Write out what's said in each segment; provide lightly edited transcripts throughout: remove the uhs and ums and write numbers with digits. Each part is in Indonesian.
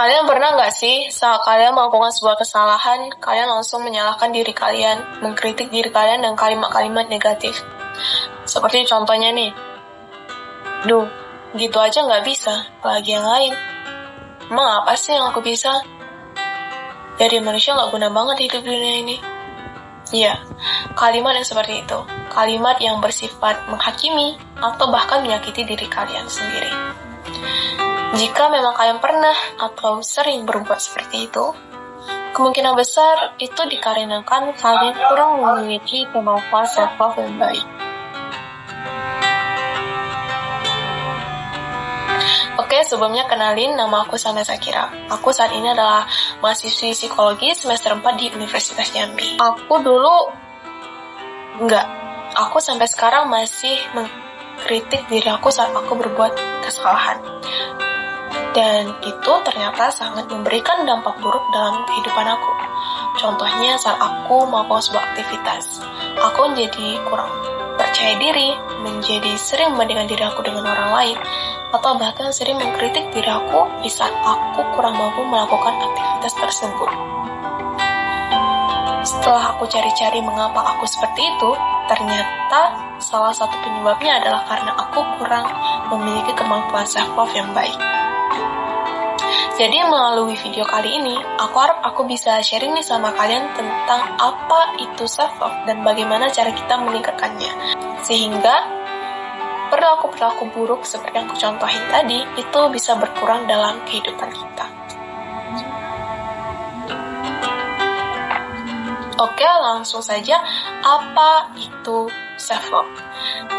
Kalian pernah nggak sih saat kalian melakukan sebuah kesalahan, kalian langsung menyalahkan diri kalian, mengkritik diri kalian dengan kalimat-kalimat negatif? Seperti contohnya nih, duh, gitu aja nggak bisa, apalagi yang lain. Emang apa sih yang aku bisa? Jadi manusia nggak guna banget hidup di dunia ini. Iya, kalimat yang seperti itu. Kalimat yang bersifat menghakimi atau bahkan menyakiti diri kalian sendiri. Jika memang kalian pernah atau sering berbuat seperti itu, kemungkinan besar itu dikarenakan kalian kurang memiliki kemampuan self-love yang baik. Oke, sebelumnya kenalin, nama aku Sana Zakira. Aku saat ini adalah mahasiswi psikologi semester 4 di Universitas Jambi. Aku sampai sekarang masih mengkritik diri aku saat aku berbuat kesalahan. Dan itu ternyata sangat memberikan dampak buruk dalam kehidupan aku. Contohnya saat aku melakukan sebuah aktivitas, aku menjadi kurang percaya diri, menjadi sering membandingkan diri aku dengan orang lain, atau bahkan sering mengkritik diri aku di saat aku kurang mampu melakukan aktivitas tersebut. Setelah aku cari-cari mengapa aku seperti itu, ternyata salah satu penyebabnya adalah karena aku kurang memiliki kemampuan self-love yang baik. Jadi melalui video kali ini, aku harap aku bisa sharing nih sama kalian tentang apa itu self-love dan bagaimana cara kita meningkatkannya. Sehingga perilaku-perilaku buruk seperti yang aku contohin tadi, itu bisa berkurang dalam kehidupan kita. Oke, langsung saja, apa itu self-love?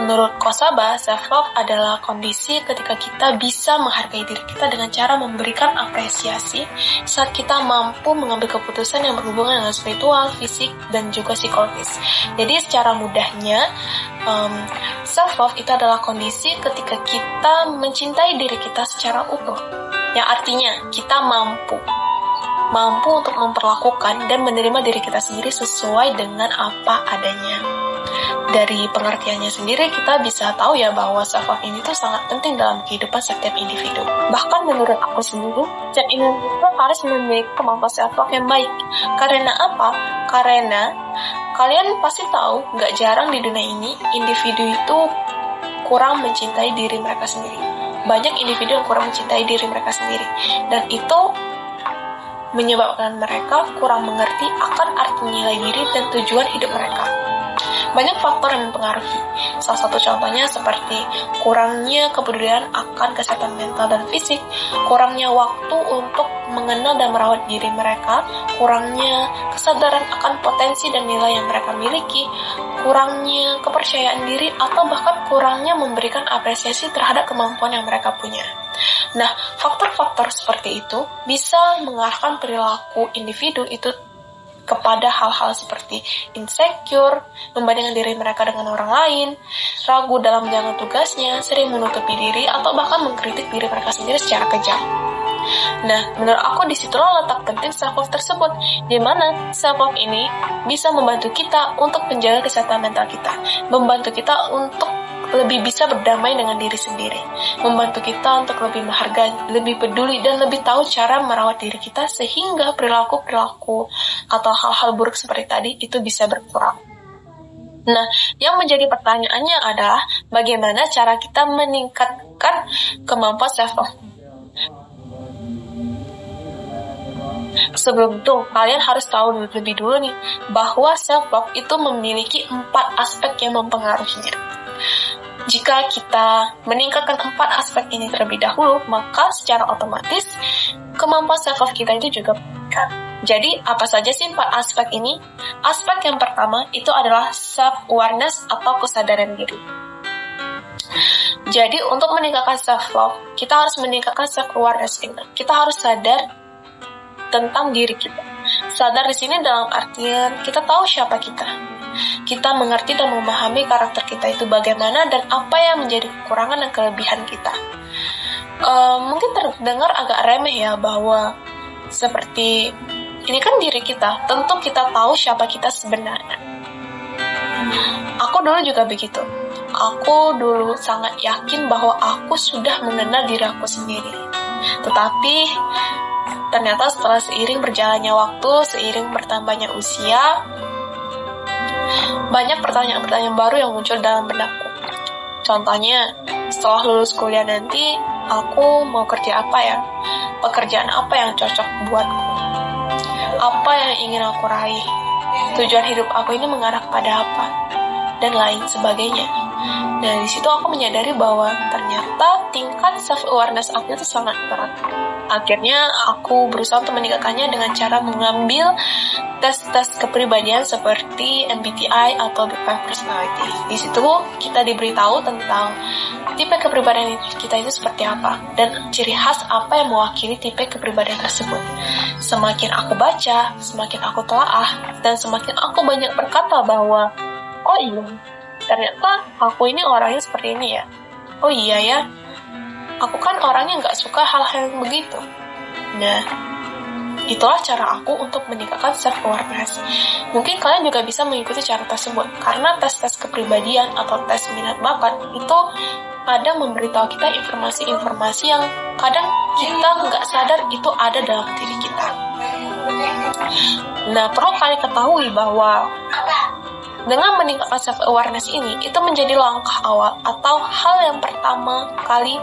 Menurut Kosaba, self-love adalah kondisi ketika kita bisa menghargai diri kita dengan cara memberikan apresiasi saat kita mampu mengambil keputusan yang berhubungan dengan spiritual, fisik, dan juga psikologis. Jadi secara mudahnya, self-love itu adalah kondisi ketika kita mencintai diri kita secara utuh. Yang artinya, kita mampu untuk memperlakukan dan menerima diri kita sendiri sesuai dengan apa adanya. Dari pengertiannya sendiri, kita bisa tahu ya bahwa self-love ini tuh sangat penting dalam kehidupan setiap individu. Bahkan menurut aku sendiri, setiap individu harus memiliki kemampuan self-love yang baik. Karena apa? Karena kalian pasti tahu, gak jarang di dunia ini, individu itu kurang mencintai diri mereka sendiri. Banyak individu yang kurang mencintai diri mereka sendiri. Dan itu menyebabkan mereka kurang mengerti akan arti nilai diri dan tujuan hidup mereka. Banyak faktor yang mempengaruhi. Salah satu contohnya seperti kurangnya kepedulian akan kesehatan mental dan fisik, kurangnya waktu untuk mengenal dan merawat diri mereka, kurangnya kesadaran akan potensi dan nilai yang mereka miliki, kurangnya kepercayaan diri, atau bahkan kurangnya memberikan apresiasi terhadap kemampuan yang mereka punya. Nah, faktor-faktor seperti itu bisa mengarahkan perilaku individu itu kepada hal-hal seperti insecure, membandingkan diri mereka dengan orang lain, ragu dalam menjalankan tugasnya, sering menutupi diri, atau bahkan mengkritik diri mereka sendiri secara kejam. Nah, menurut aku disitulah letak penting self-love tersebut, di mana self-love ini bisa membantu kita untuk menjaga kesehatan mental kita, membantu kita untuk lebih bisa berdamai dengan diri sendiri, membantu kita untuk lebih menghargai, lebih peduli, dan lebih tahu cara merawat diri kita sehingga perilaku-perilaku atau hal-hal buruk seperti tadi itu bisa berkurang. Nah, yang menjadi pertanyaannya adalah bagaimana cara kita meningkatkan kemampuan self-love. Sebelum itu, kalian harus tahu lebih dulu nih, bahwa self-love itu memiliki 4 aspek yang mempengaruhinya. Jika kita meningkatkan 4 aspek ini terlebih dahulu, maka secara otomatis kemampuan self-love kita itu juga meningkat. Jadi, apa saja sih 4 aspek ini? Aspek yang pertama itu adalah self-awareness atau kesadaran diri. Jadi, untuk meningkatkan self-love, kita harus meningkatkan self-awareness ini. Kita harus sadar tentang diri kita. Sadar di sini dalam artian kita tahu siapa kita. Kita mengerti dan memahami karakter kita itu bagaimana dan apa yang menjadi kekurangan dan kelebihan kita. Mungkin terdengar agak remeh ya, bahwa seperti ini kan diri kita, tentu kita tahu siapa kita sebenarnya. Aku dulu juga begitu. Aku dulu sangat yakin bahwa aku sudah mengenal diri aku sendiri. Tetapi ternyata setelah seiring berjalannya waktu, seiring bertambahnya usia, banyak pertanyaan-pertanyaan baru yang muncul dalam benakku. Contohnya, setelah lulus kuliah nanti, aku mau kerja apa ya? Pekerjaan apa yang cocok buatku? Apa yang ingin aku raih? Tujuan hidup aku ini mengarah pada apa? Dan lain sebagainya. Nah, di situ aku menyadari bahwa ternyata tingkat self-awareness aku itu sangat berat. Akhirnya, aku berusaha untuk meningkatkannya dengan cara mengambil tes-tes kepribadian seperti MBTI atau Big Five Personality. Di situ, kita diberitahu tentang tipe kepribadian kita itu seperti apa, dan ciri khas apa yang mewakili tipe kepribadian tersebut. Semakin aku baca, semakin aku telaah, dan semakin aku banyak berkata bahwa, oh iya, ternyata aku ini orangnya seperti ini ya. Oh iya ya, aku kan orangnya nggak suka hal-hal yang begitu. Nah, itulah cara aku untuk meningkatkan self-awareness. Mungkin kalian juga bisa mengikuti cara tersebut, karena tes-tes kepribadian atau tes minat bakat itu kadang memberitahu kita informasi-informasi yang kadang kita nggak sadar itu ada dalam diri kita. Nah, perlu kalian ketahui bahwa dengan meningkatkan self-awareness ini, itu menjadi langkah awal atau hal yang pertama kali,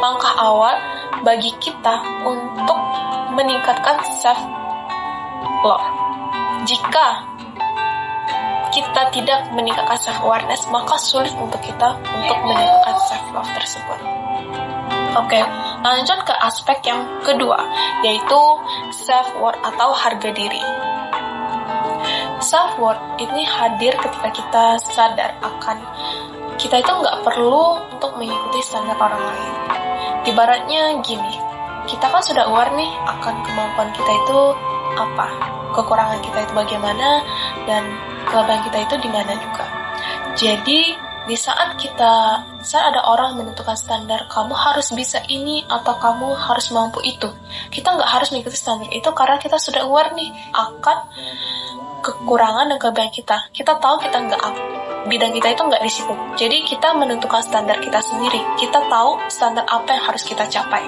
langkah awal bagi kita untuk meningkatkan self-love. Jika kita tidak meningkatkan self-awareness, maka sulit untuk kita untuk meningkatkan self-love tersebut. Oke, lanjut ke aspek yang kedua, yaitu self-worth atau harga diri. Self-worth ini hadir ketika kita sadar akan kita itu nggak perlu untuk mengikuti standar orang lain. Ibaratnya gini, kita kan sudah aware nih akan kemampuan kita itu apa, kekurangan kita itu bagaimana, dan kelebihan kita itu di mana juga. Jadi di saat ada orang menentukan standar, kamu harus bisa ini atau kamu harus mampu itu, kita nggak harus mengikuti standar itu karena kita sudah aware nih akan kekurangan dan kelebihan kita. Kita tahu kita bidang kita itu nggak di situ. Jadi kita menentukan standar kita sendiri. Kita tahu standar apa yang harus kita capai.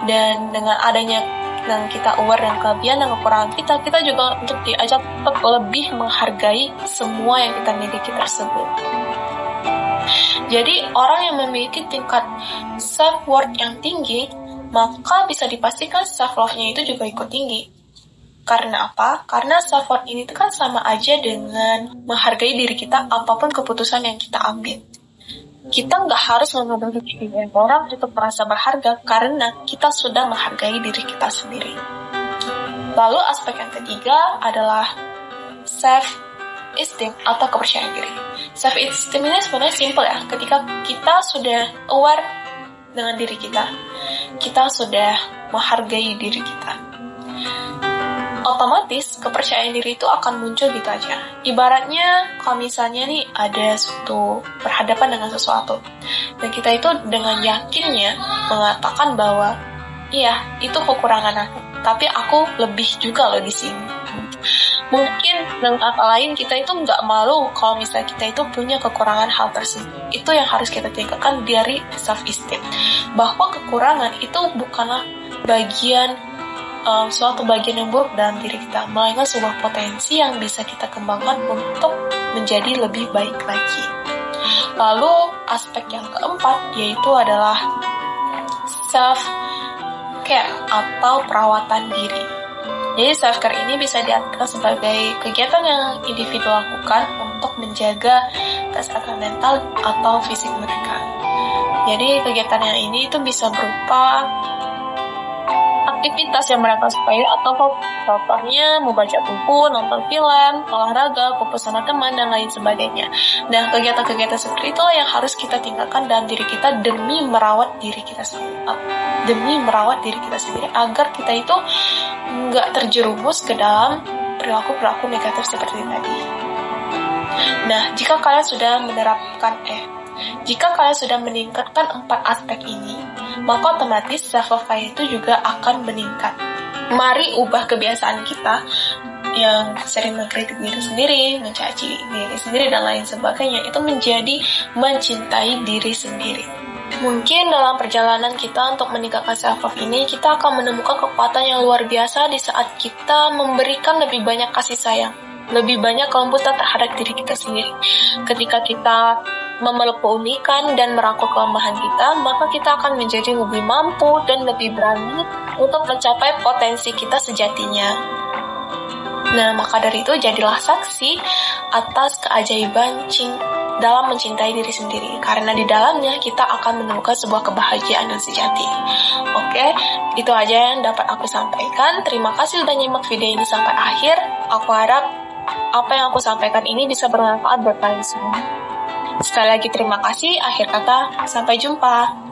Dan dengan adanya yang kita aware dan kelebihan dan kekurangan kita juga untuk diajak tetap lebih menghargai semua yang kita miliki tersebut. Jadi orang yang memiliki tingkat self-worth yang tinggi, maka bisa dipastikan self-love-nya itu juga ikut tinggi. Karena apa? Karena self-worth ini kan sama aja dengan menghargai diri kita apapun keputusan yang kita ambil. Kita nggak harus mengambil keputusan orang untuk merasa berharga karena kita sudah menghargai diri kita sendiri. Lalu aspek yang ketiga adalah self-esteem atau kepercayaan diri. Self-esteem ini sebenarnya simple ya. Ketika kita sudah aware dengan diri kita sudah menghargai diri kita, otomatis kepercayaan diri itu akan muncul gitu aja. Ibaratnya kalau misalnya nih ada suatu berhadapan dengan sesuatu dan kita itu dengan yakinnya mengatakan bahwa iya itu kekurangan aku, tapi aku lebih juga loh di sini. Mungkin dengan kata lain kita itu nggak malu kalau misalnya kita itu punya kekurangan hal tersebut. Itu yang harus kita tingkatkan dari self-esteem, bahwa kekurangan itu bukanlah suatu bagian yang buruk dalam diri kita, melainkan sebuah potensi yang bisa kita kembangkan untuk menjadi lebih baik lagi. Lalu aspek yang keempat yaitu adalah self-care atau perawatan diri. Jadi self-care ini bisa diartikan sebagai kegiatan yang individu lakukan untuk menjaga kesehatan mental atau fisik mereka. Jadi kegiatan yang ini itu bisa berupa aktivitas yang mereka sukai atau contohnya membaca buku, nonton film, olahraga, kumpul sama teman, dan lain sebagainya. Nah, kegiatan-kegiatan seperti itulah yang harus kita tinggalkan dalam diri kita demi merawat diri kita sendiri, agar kita itu nggak terjerumus ke dalam perilaku-perilaku negatif seperti tadi. Nah, jika kalian sudah meningkatkan 4 aspek ini, maka otomatis self-love kalian itu juga akan meningkat. Mari ubah kebiasaan kita yang sering mengkritik diri sendiri, mencaci diri sendiri, dan lain sebagainya, itu menjadi mencintai diri sendiri. Mungkin dalam perjalanan kita untuk meningkatkan self-love ini, kita akan menemukan kekuatan yang luar biasa di saat kita memberikan lebih banyak kasih sayang, lebih banyak kelembutan terhadap diri kita sendiri. Ketika kita memeluk keunikan dan merangkul kelemahan kita, maka kita akan menjadi lebih mampu dan lebih berani untuk mencapai potensi kita sejatinya. Nah, maka dari itu jadilah saksi atas keajaiban dalam mencintai diri sendiri, karena di dalamnya kita akan menemukan sebuah kebahagiaan yang sejati. Oke, itu aja yang dapat aku sampaikan. Terima kasih sudah nyimak video ini sampai akhir. Aku harap apa yang aku sampaikan ini bisa bermanfaat buat kalian semua. Sekali lagi terima kasih. Akhir kata, sampai jumpa.